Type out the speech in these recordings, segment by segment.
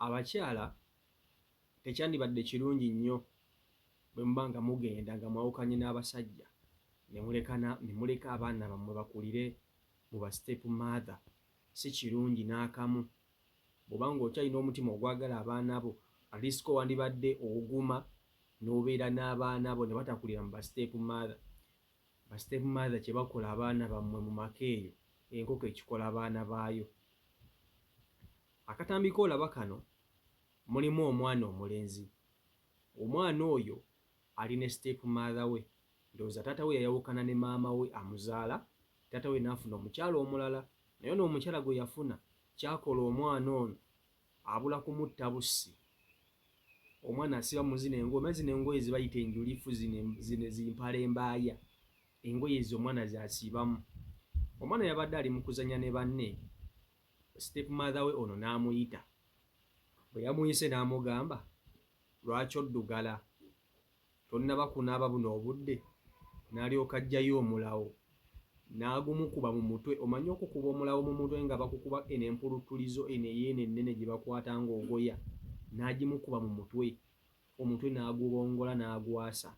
abakyala tekyandibadde kirungi nnyo bwe muba nga mugenda nga mwawukanye n'abasajja ne muleka abaana bammwe bakulire mu ba step mother. Si kirungi n'akamu. Bw'obanga okyalina omutima ogwagala abaana bo, at least ko wandibadde oguma n'obeera n'abaana bo ne batakulira mu ba step mother. Ba step mother kye bakola abaana bammwe mu maka eyo, enkoko ekikola abaana baayo. Akatambi koolaba kano mulimu omwana omulenzi. Omwana oyo ali ne step mother we. Ndowooza taata we yayawukana ne maama we amuzaala, taata we n'afuna omukyala omulala. Naye n'omukyala gwe yafuna kyakola omwana ono abula kumutta bussi. Omwana asiba mu zino engoye, zino engoye ze bayita enjulifu, zino zimpala embaaya. Engoye ezo omwana zasiibamu. Omwana yabadde ali mu kuzannya ne banne, step mother we ono n'amuyita. Bwe yamuyise n'amugamba, lwaki oddugala? Tonnaba kunaaba buno obudde? N'alyoka ajjayo omulawo n'agumukuba mu mutwe. Omanyi okukuba omulawo mu mutwe nga bakukuba eno empulutulizo eno eyeeno ennene gye bakwata ng'ogoya, n'agimukuba mu mutwe. Omutwe n'agubongola n'agwasa.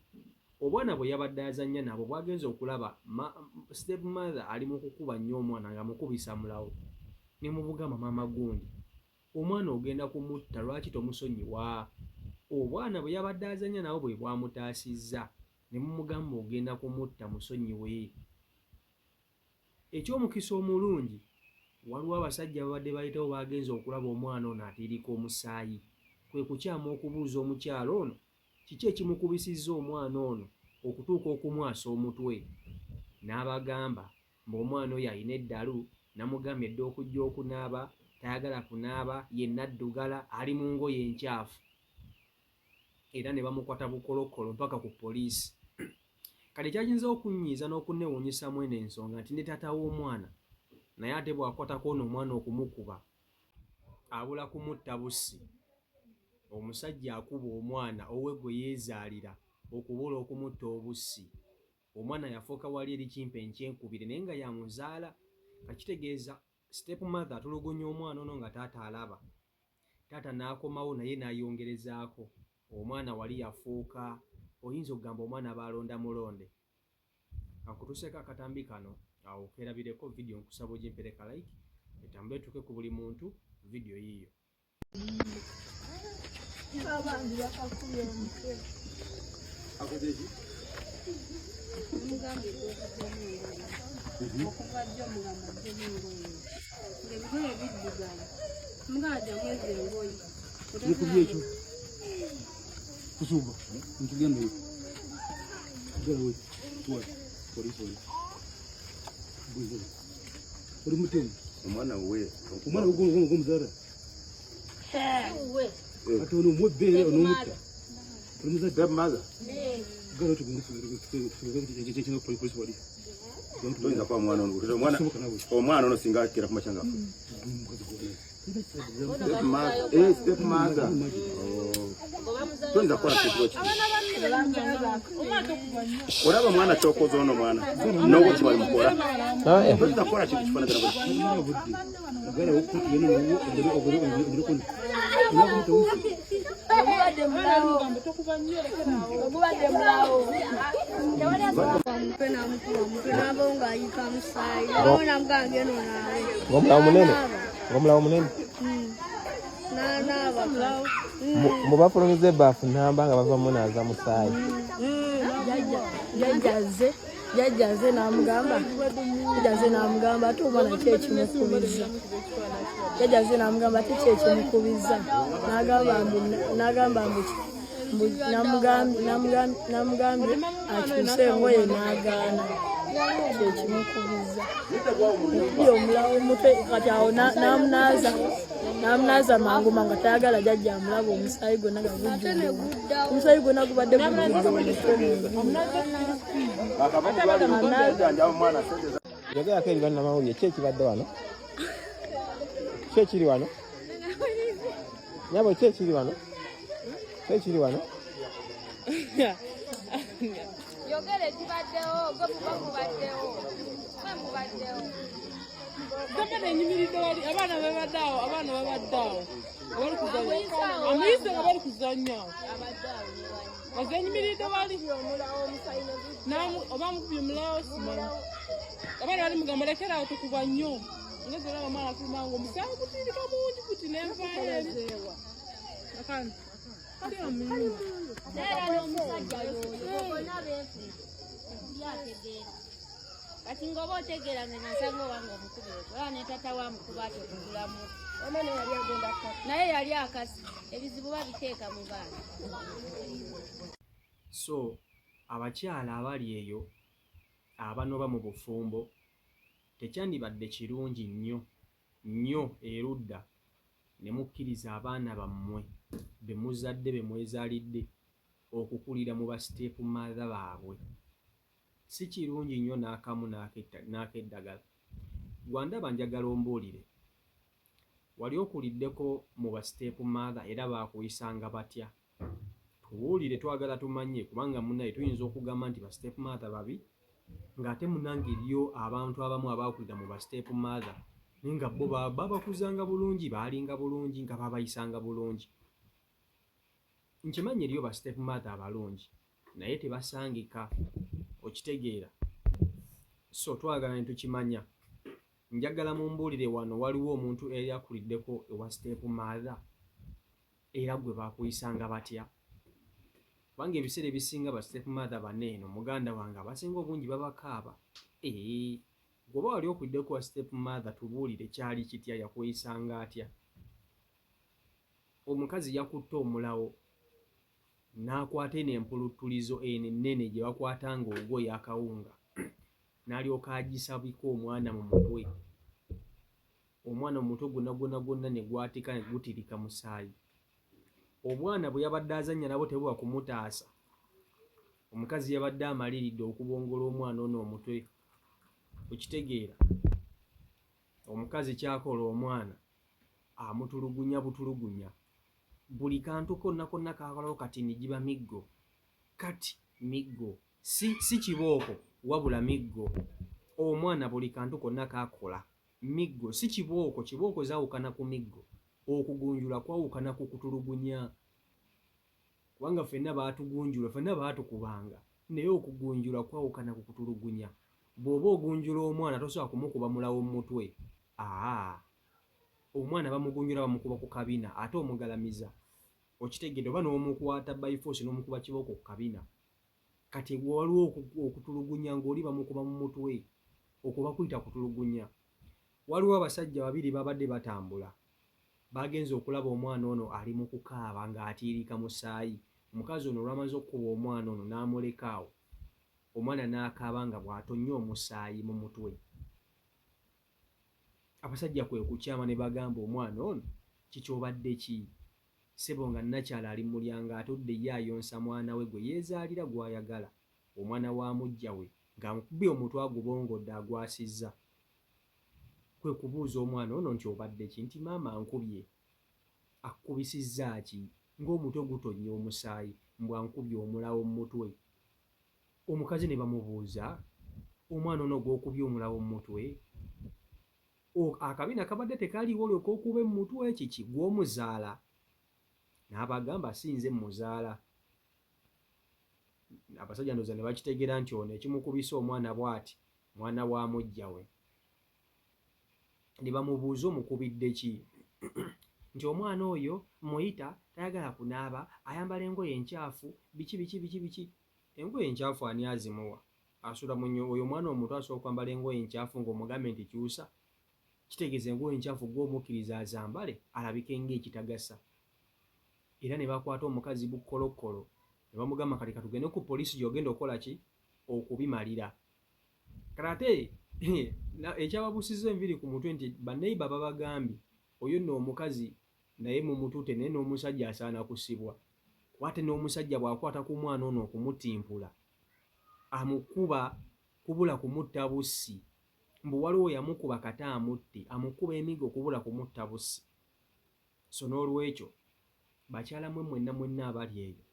Obwana bwe yabadde azannya nabo bwagenze okulaba step mother ali mu kukuba nnyo omwana nga mukubisa mulawo, ne mubugamba maama gundi, omwana ogenda kumutta, lwaki tomusonyiwa? Obwana bwe yabadde azannya nabo bwe bwamutaasizza, ne mumugamba ogenda kumutta, musonyiwe. Eky'omukisa omulungi, waliwo abasajja babadde bayitawo bagenze okulaba omwana ono atiirika omusaayi. Kwe kukyama okubuuza omukyala ono kiki ekimukubisizza omwana ono okutuuka okumwasa omutwe. N'abagamba ng'omwana oyo alina eddalu, namugambye edda okujja okunaaba, tayagala kunaaba, yenna addugala, ali mu ngoye enkyafu. Era ne bamukwata bukolokolo mpaka ku poliisi. Kale kyayinza okunnyiiza n'okunnewuunyisamu eno ensonga nti ne taata w'omwana naye ate bw'akwatako ono omwana okumukuba abula kumutta bussi. Omusajja akuba omwana owe gwe yeezaalira okubula okumutta obussi. Omwana yafuuka wali eri kimpe enkyenkubire naye nga yamuzaala. Kakitegeeza step mother atulugunya omwana ono nga taata alaba. Taata n'akomawo naye n'ayongerezaako. Omwana wali yafuuka, oyinza okugamba omwana baalonda mulonde. Akutuseeko akatambi kano, awo kerabireko vidiyo nkusaba ogimpereka like, etambule tuke ku buli muntu vidiyo yiyo. Abandi bakakubye omutwe. Akozeeki? Omugambye okuva jjo omugamba ajja n'engoye. Ng'engoye biddugala. Omugamba ajja mwezi engoye. Ekikubye ekyo? Kusumba. Ntugenda eyo. Tugenda we. Tuwali. Oli. Bwizere. Oli mutemu. Omwana we. Omwana w'omuzaala. We. Ate ono omwebbeere onoomutta. Oli muzadde. Step mother. Galo tugende kino polisi wali. Toyinza kuba mwana ono. Omwana ono singa akera ku makya ngaffe. Step mother. Toyinza kukola kintu ki. Olaba mwana kyokoza ono mwana. N'obwo kimali mukola. Toyinza kukola kintu kifaanagana bwe kiti. Galo okutu yena n'obwo Obubadde mulawo. Omutwe n'amukuba omutwe n'abawo ng'ayika musaayi. Nabawo namugamba genda onaabe. Ng'omulawo munene? Ng'omulawo munene? N'anaaba. Mubafulumiza ebbaafu nnamba nga bavamu naaza musaayi. Jjajjaze n'amugamba ate omwana ki ekimukubizza. Jjajjaze n'amugamba ate ki ekimukubizza. N'agamba namugambye akyuse engoye n'agaana. Kye kimukubizza. Okubi omulawo omutwe kati awo n'amunaaza manguma nga tayagala jjajja amulaba omusaayi gwonna nga gujjudde. Omusaayi gwonna gubadde gujjudde omutwe Yogerako eri bannamawulire ki ekibadde wano? Ki ekiri wano? Nyabo ki ekiri wano? Ki ekiri wano? Yogere kibaddewo, gwe muba mubaddewo. Gamba n'enyimiridde wali abaana babadde awo. Abali kuza amuyise nga bali kuzannya bazanyimiridde bali oba mukubye omulawo simanyi abaana bali mugamba lekerawo tukuba nnyo ngezera omwana afuluma nga omusango gutirika mungi kuti nenvaewa akani kali amuyima kati ngoba otegeera nze nasanga wange omukubiro oba ne tata wa mukuba ati okugulamu naye yali akasi ebizibu babiteeka mu baana. So abakyala abali eyo abanoba mu bufumbo tekyandibadde kirungi nnyo erudda ne mukkiriza abaana bammwe be muzadde be mwezaalidde okukulira mu basiteepu maatha baabwe. Si kirungi nnyo n'akamu n'akeddagala. Gwandaba njagala ombuulire, wali okuliddeko mu basiteepu maatha era baakuyisanga batya? Tubuulire, twagala tumanye, kubanga munnaye tuyinza okugamba nti basiteepu maatha babi ng'ate munnange eriyo abantu abamu abaakulira mu basiteepu maatha naye nga bo babakuzanga bulungi, baalinga bulungi nga babayisanga bulungi. Nkimanyi eriyo basiteepu maatha abalungi naye tebasangika, okitegeera. So twagala ne tukimanya. Njagala mumbuulire wano waliwo omuntu eyali akuliddeko ewa siteepu maatha era gwe baakuyisanga batya? Kubanga ebiseera ebisinga ba siteepu maatha bane eno muganda wange abasinga obungi babakaaba. Gwoba wali okuliddeko wa siteepu maatha tubuulire kyali kitya, yakuyisanga atya? Omukazi yakutte omulawo n'akwata eno empuluttulizo eno ennene gye bakwatanga ogoye akawunga n'alyoka agisabika omwana mu mutwe. Omwana mu mutwe gwonna ne gwatika ne gutirika musaayi. Omwana bwe yabadde azannya nabo tebuba kumutaasa. Omukazi yabadde amaliridde okubongola omwana ono omutwe. Okitegeera, omukazi kyakola omwana amutulugunya butulugunya. Buli kantu konna kaakolawo kati nigiba miggo. Kati miggo si kibooko wabula miggo. Omwana buli kantu konna kaakola miggo, si kibooko. Kibooko zaawukana ku miggo, okugunjula kwawukana ku kutulugunya. Kubanga ffenna baatugunjula, ffenna baatukubanga, naye okugunjula kwawukana ku kutulugunya. Bw'oba ogunjula omwana tosobola kumukuba mulawo mu mutwe. Omwana bamugunjula bamukuba ku kabina ate omugalamiza. Okitegeedde, oba n'omukwata by force n'omukuba kibooko ku kabina. Kati waliwo okutulugunya ng'oli bamukuba mu mutwe, okuba kuyita kutulugunya. Waliwo abasajja babiri babadde batambula, bagenze okulaba omwana ono ali mu kukaaba ng'atiirika musaayi. Omukazi ono olwamaze okukuba omwana ono n'amuleka awo, omwana n'akaaba nga bw'atonnye omusaayi mu mutwe. Abasajja kwe kukyama ne bagamba omwana ono, kikyobadde ki? Ssebo nga nnakyala ali mu mulyango atudde ye ayonsa mwana we gwe yeezaalira gw'ayagala, omwana wa mujja we ng'amukubye omutwe agubongodde agwasizza. Kwe kubuuza omwana ono nti obadde ki? Nti maama ankubye. Akkubisizza ki? Ng'omutwe gutonnya omusaayi, mbw ankubye omulawo mu mutwe. Omukazi ne bamubuuza, omwana ono gw'okubye omulawo mu mutwe, akabina kabadde tekaaliwo olyoka okuba mu mutwe kiki gw'omuzaala? N'abagamba si nze muzaala. Abasajja ndowooza ne bakitegeera nti ono ekimukubisa omwana bw'ati mwana wa mujja we. Ne bamubuuza omukubidde ki? Nti omwana oyo muyita, tayagala kunaaba, ayambala engoye enkyafu, biki. Engoye enkyafu ani azimuwa? Asula mu nnyo oyo omwana omuto asobola okwambala engoye enkyafu ng'omugambe nti kyusa? Kitegeeza engoye enkyafu gw'omukkiriza azambale alabike ng'ekitagasa. Era ne bakwata omukazi bukkolokkolo ne bamugamba kati katugende ku poliisi gy'ogenda okukola ki? Okubimalira. Kati ate ekyababuusizza enviiri ku mutwe nti banneiba babagambye oyo nno omukazi naye mu mutute naye n'omusajja asaana kusibwa. Ate n'omusajja bw'akwata ku mwana ono okumutimpula, amukuba kubula kumutta bussi. Mbu waliwo yamukuba kata amutte, amukuba emiggo kubula kumutta bussi. So n'olwekyo bakyala mwenna abali eyo,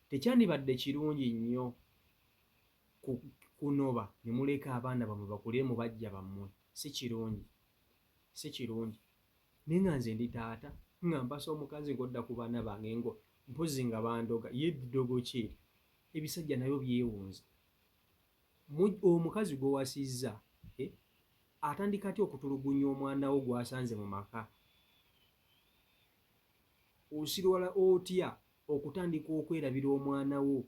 tekyandibadde kirungi nnyo kunoba ne muleka abaana bammwe bakulire mu bajja bammwe. Si kirungi. Naye nga nze ndi taata, nga mpasa omukazi ng'odda ku baana bange ngo mpozi nga bandoga ye eddogo ki ebisajja nabyo byewunza omukazi gw'owasizza atandika atya okutulugunya omwana wo gw'asanze mu maka osirwala otya okutandika okwerabira omwana wo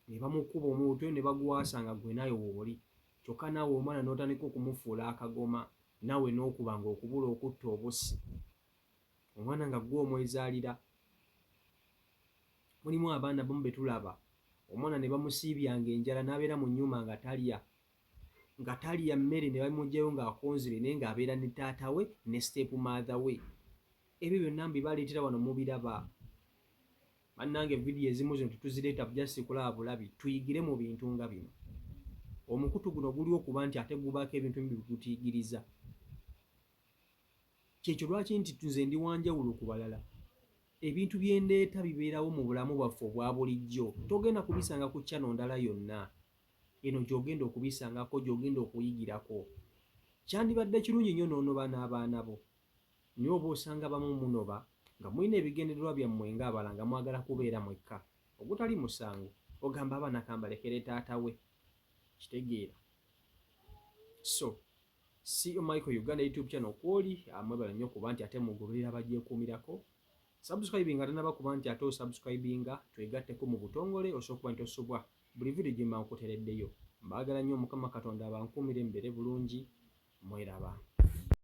ne bamukuba omutwe ne bagwasa nga gwe nayo wooli kyokka naawe omwana n'otandika okumufuula akagoma naawe n'okuba ng'okubula okutta obussi omwana nga gwe omwezaalira. Mulimu abaana bamu be tulaba omwana ne bamusiibyanga enjala n'abeera mu nnyumba nga talya mmere ne bamugyayo ng'akonzire naye ng'abeera ne taata we ne step mother we. Ebyo byonna mbibaleetera wano mubiraba. Bannange vidiyo ezimu zino tetuzireeta just kulaba bulabi, tuyigire mu bintu nga bino. Omukutu guno guli okuba nti ate gubaako ebintu bigutiigiriza. Kyekyo lwaki nti nze ndi wanjawulo ku balala. Ebintu bye ndeeta bibeerawo mu bulamu bwaffe obwa bulijjo. Togenda kubisanga ku channel ndala yonna. Eno gy'ogenda okubisangako, gy'ogenda okuyigirako. Kyandibadde kirungi nnyo n'onoba n'abaana bo. Naye oba osanga bamu munoba nga mulina ebigendererwa byammwe ng'abala nga mwagala kubeera mwekka ogutali musango, ogamba abaana kambalekere taata we. Kitegeera. So, CEO Michael Uganda YouTube channel kwoli amwebala nnyo kuba nti ate mugoberera abagyekuumirako. Subscribing ate naba kuba nti ate osubscribinga twegatteko mu butongole osobola okuba nti osobwa buli vidiyo gye mba nkuteereddeyo. Mbaagala nnyo Mukama Katonda abankuumire mbeere bulungi. Mweraba.